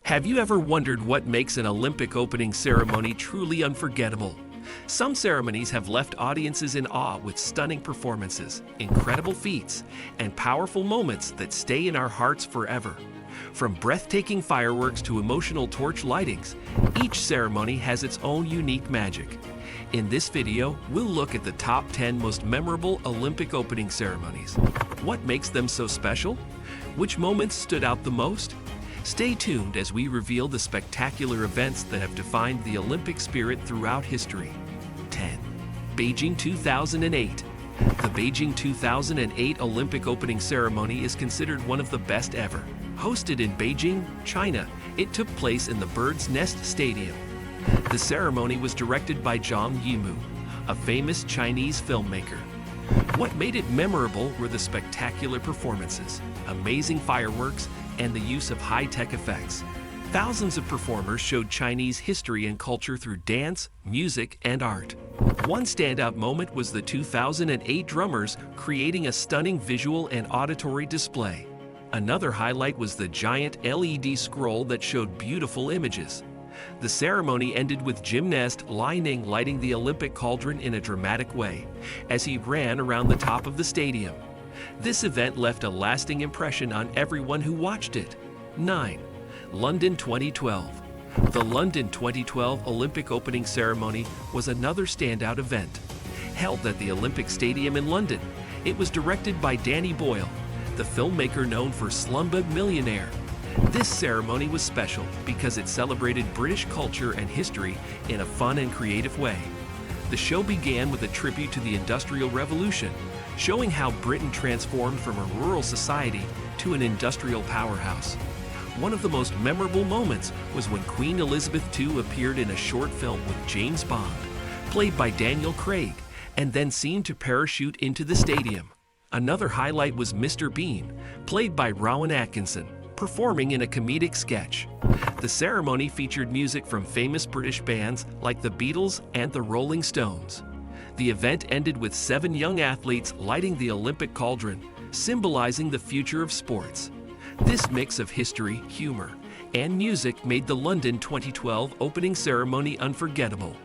Have you ever wondered what makes an Olympic opening ceremony truly unforgettable? Some ceremonies have left audiences in awe with stunning performances, incredible feats, and powerful moments that stay in our hearts forever. From breathtaking fireworks to emotional torch lightings, each ceremony has its own unique magic. In this video, we'll look at the top 10 most memorable Olympic opening ceremonies. What makes them so special? Which moments stood out the most? Stay tuned as we reveal the spectacular events that have defined the Olympic spirit throughout history. 10. Beijing 2008. The Beijing 2008 Olympic opening ceremony is considered one of the best ever. Hosted in Beijing, China, it took place in the Bird's Nest Stadium. The ceremony was directed by Zhang Yimou, a famous Chinese filmmaker. What made it memorable were the spectacular performances, amazing fireworks, and the use of high-tech effects. Thousands of performers showed Chinese history and culture through dance, music, and art. One standout moment was the 2008 drummers creating a stunning visual and auditory display. Another highlight was the giant LED scroll that showed beautiful images. The ceremony ended with gymnast Li Ning lighting the Olympic cauldron in a dramatic way as he ran around the top of the stadium. This event left a lasting impression on everyone who watched it. 9. London 2012. The London 2012 Olympic opening ceremony was another standout event. Held at the Olympic Stadium in London, it was directed by Danny Boyle, the filmmaker known for Slumdog Millionaire. This ceremony was special because it celebrated British culture and history in a fun and creative way. The show began with a tribute to the Industrial Revolution, showing how Britain transformed from a rural society to an industrial powerhouse. One of the most memorable moments was when Queen Elizabeth II appeared in a short film with James Bond, played by Daniel Craig, and then seen to parachute into the stadium. Another highlight was Mr. Bean, played by Rowan Atkinson, performing in a comedic sketch. The ceremony featured music from famous British bands like the Beatles and the Rolling Stones. The event ended with 7 young athletes lighting the Olympic cauldron, symbolizing the future of sports. This mix of history, humor, and music made the London 2012 opening ceremony unforgettable.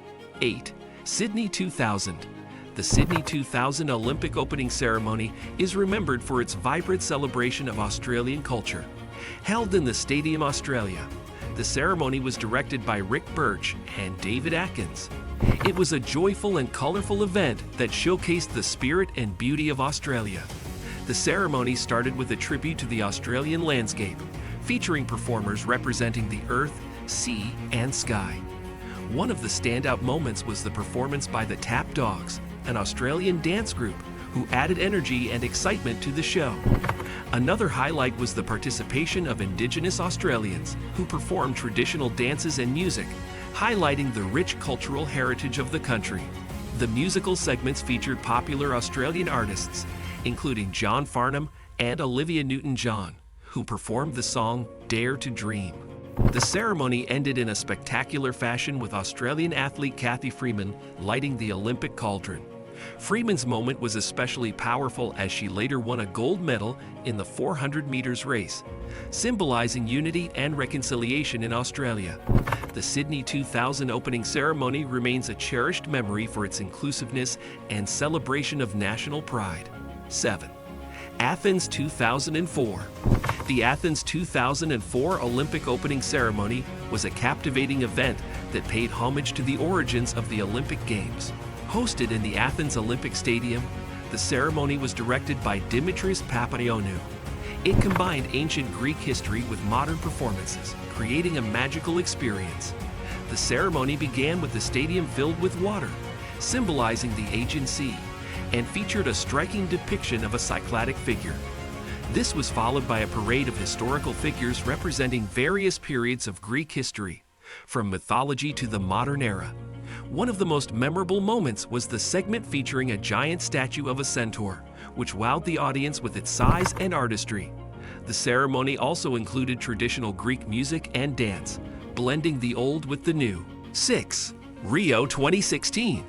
8. Sydney 2000. The Sydney 2000 Olympic opening ceremony is remembered for its vibrant celebration of Australian culture. Held in the Stadium, Australia, the ceremony was directed by Rick Birch and David Atkins. It was a joyful and colorful event that showcased the spirit and beauty of Australia. The ceremony started with a tribute to the Australian landscape, featuring performers representing the earth, sea, and sky. One of the standout moments was the performance by the Tap Dogs, an Australian dance group who added energy and excitement to the show. Another highlight was the participation of Indigenous Australians who performed traditional dances and music, highlighting the rich cultural heritage of the country. The musical segments featured popular Australian artists, including John Farnham and Olivia Newton-John, who performed the song Dare to Dream. The ceremony ended in a spectacular fashion with Australian athlete Cathy Freeman lighting the Olympic cauldron. Freeman's moment was especially powerful as she later won a gold medal in the 400 meters race, symbolizing unity and reconciliation in Australia. The Sydney 2000 opening ceremony remains a cherished memory for its inclusiveness and celebration of national pride. 7. Athens 2004. The Athens 2004 Olympic opening ceremony was a captivating event that paid homage to the origins of the Olympic Games. Hosted in the Athens Olympic Stadium, the ceremony was directed by Dimitris Papadionou. It combined ancient Greek history with modern performances, creating a magical experience. The ceremony began with the stadium filled with water, symbolizing the Aegean Sea, and featured a striking depiction of a Cycladic figure. This was followed by a parade of historical figures representing various periods of Greek history, from mythology to the modern era. One of the most memorable moments was the segment featuring a giant statue of a centaur, which wowed the audience with its size and artistry. The ceremony also included traditional Greek music and dance, blending the old with the new. 6. Rio 2016.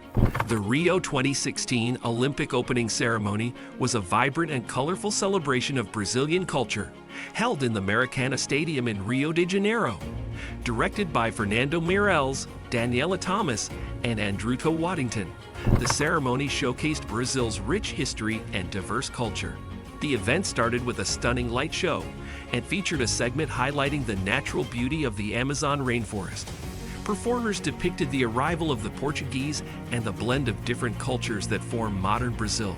The Rio 2016 Olympic opening ceremony was a vibrant and colorful celebration of Brazilian culture, held in the Maracana Stadium in Rio de Janeiro. Directed by Fernando Meirelles, Daniela Thomas, and Andruto Waddington, the ceremony showcased Brazil's rich history and diverse culture. The event started with a stunning light show and featured a segment highlighting the natural beauty of the Amazon rainforest. Performers depicted the arrival of the Portuguese and the blend of different cultures that form modern Brazil.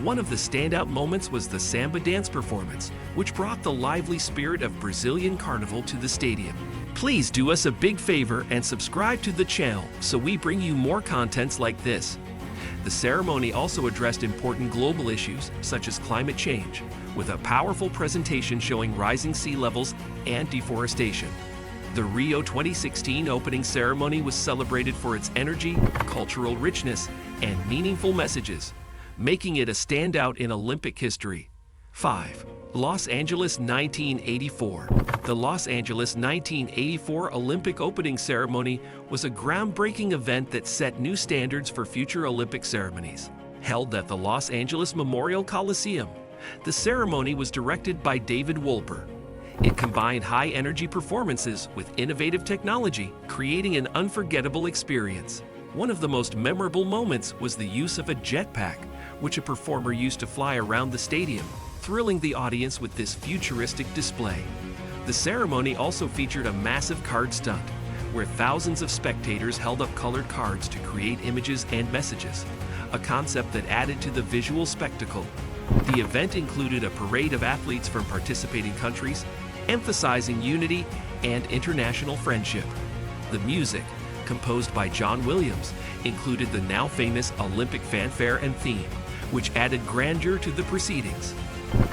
One of the standout moments was the samba dance performance, which brought the lively spirit of Brazilian carnival to the stadium. Please do us a big favor and subscribe to the channel so we bring you more contents like this. The ceremony also addressed important global issues such as climate change, with a powerful presentation showing rising sea levels and deforestation. The Rio 2016 opening ceremony was celebrated for its energy, cultural richness, and meaningful messages, making it a standout in Olympic history. 5. Los Angeles 1984. The Los Angeles 1984 Olympic opening ceremony was a groundbreaking event that set new standards for future Olympic ceremonies. Held at the Los Angeles Memorial Coliseum, the ceremony was directed by David Wolper. It combined high-energy performances with innovative technology, creating an unforgettable experience. One of the most memorable moments was the use of a jetpack, which a performer used to fly around the stadium, thrilling the audience with this futuristic display. The ceremony also featured a massive card stunt, where thousands of spectators held up colored cards to create images and messages, a concept that added to the visual spectacle. The event included a parade of athletes from participating countries, emphasizing unity and international friendship. The music, composed by John Williams, included the now famous Olympic fanfare and theme, which added grandeur to the proceedings.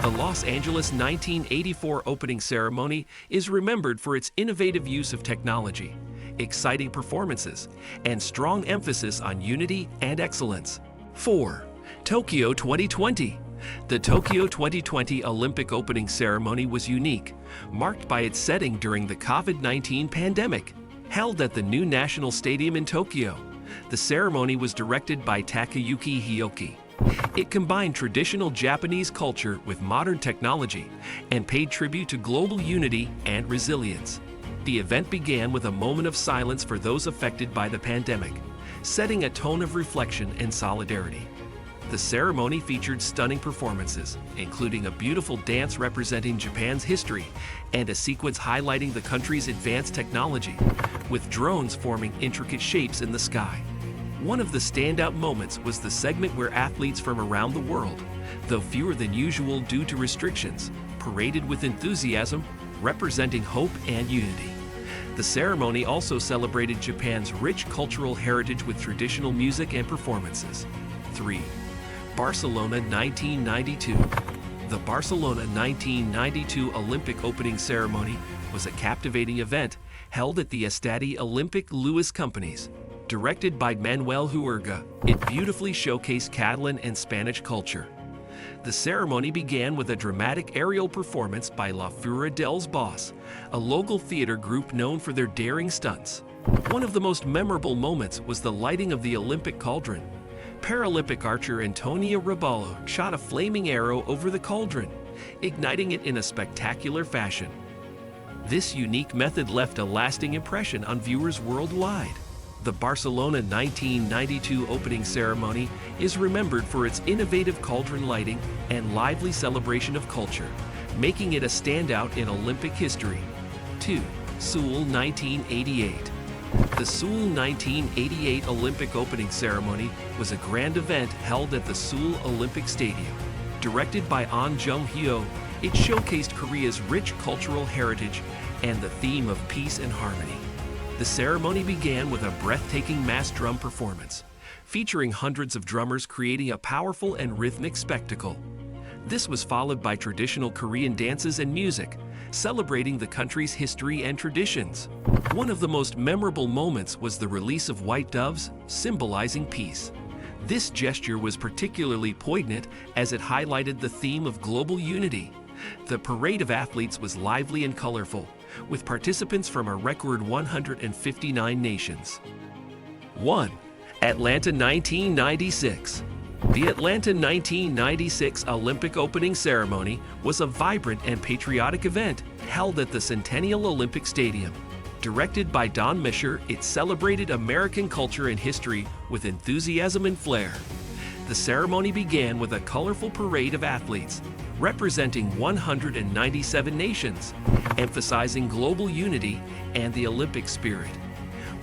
The Los Angeles 1984 opening ceremony is remembered for its innovative use of technology, exciting performances, and strong emphasis on unity and excellence. 4. Tokyo 2020. The Tokyo 2020 Olympic opening ceremony was unique, marked by its setting during the COVID-19 pandemic. Held at the new National Stadium in Tokyo, the ceremony was directed by Takayuki Hioki. It combined traditional Japanese culture with modern technology and paid tribute to global unity and resilience. The event began with a moment of silence for those affected by the pandemic, setting a tone of reflection and solidarity. The ceremony featured stunning performances, including a beautiful dance representing Japan's history and a sequence highlighting the country's advanced technology, with drones forming intricate shapes in the sky. One of the standout moments was the segment where athletes from around the world, though fewer than usual due to restrictions, paraded with enthusiasm, representing hope and unity. The ceremony also celebrated Japan's rich cultural heritage with traditional music and performances. 3. Barcelona 1992. The Barcelona 1992 Olympic opening ceremony was a captivating event held at the Estadi Olympic Lewis Companies. Directed by Manuel Huerga, it beautifully showcased Catalan and Spanish culture. The ceremony began with a dramatic aerial performance by La Fura dels Boss, a local theater group known for their daring stunts. One of the most memorable moments was the lighting of the Olympic cauldron. Paralympic archer Antonia Raballo shot a flaming arrow over the cauldron, igniting it in a spectacular fashion. This unique method left a lasting impression on viewers worldwide. The Barcelona 1992 opening ceremony is remembered for its innovative cauldron lighting and lively celebration of culture, making it a standout in Olympic history. 2. Seoul 1988. The Seoul 1988 Olympic opening ceremony was a grand event held at the Seoul Olympic Stadium. Directed by Ahn Jung-hyo, it showcased Korea's rich cultural heritage and the theme of peace and harmony. The ceremony began with a breathtaking mass drum performance, featuring hundreds of drummers creating a powerful and rhythmic spectacle. This was followed by traditional Korean dances and music, celebrating the country's history and traditions. One of the most memorable moments was the release of white doves, symbolizing peace. This gesture was particularly poignant as it highlighted the theme of global unity. The parade of athletes was lively and colorful, with participants from a record 159 nations. 1. Atlanta 1996. The Atlanta 1996 Olympic opening ceremony was a vibrant and patriotic event held at the Centennial Olympic Stadium. Directed by Don Mischer, it celebrated American culture and history with enthusiasm and flair. The ceremony began with a colorful parade of athletes, representing 197 nations, emphasizing global unity and the Olympic spirit.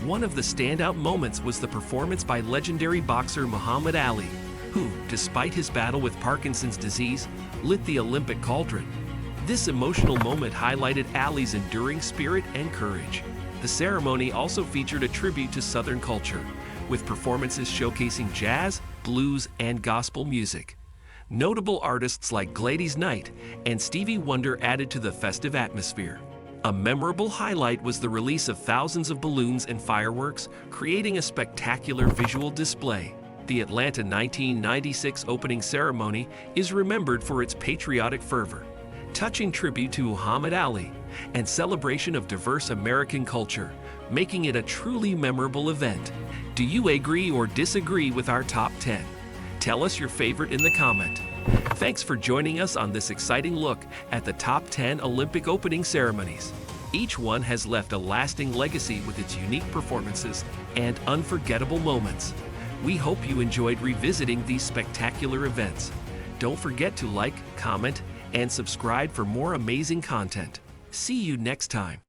One of the standout moments was the performance by legendary boxer Muhammad Ali, who, despite his battle with Parkinson's disease, lit the Olympic cauldron. This emotional moment highlighted Ali's enduring spirit and courage. The ceremony also featured a tribute to Southern culture, with performances showcasing jazz, blues, and gospel music. Notable artists like Gladys Knight and Stevie Wonder added to the festive atmosphere. A memorable highlight was the release of thousands of balloons and fireworks, creating a spectacular visual display. The Atlanta 1996 opening ceremony is remembered for its patriotic fervor, touching tribute to Muhammad Ali, and celebration of diverse American culture, making it a truly memorable event. Do you agree or disagree with our top 10? Tell us your favorite in the comment. Thanks for joining us on this exciting look at the top 10 Olympic opening ceremonies. Each one has left a lasting legacy with its unique performances and unforgettable moments. We hope you enjoyed revisiting these spectacular events. Don't forget to like, comment, and subscribe for more amazing content. See you next time.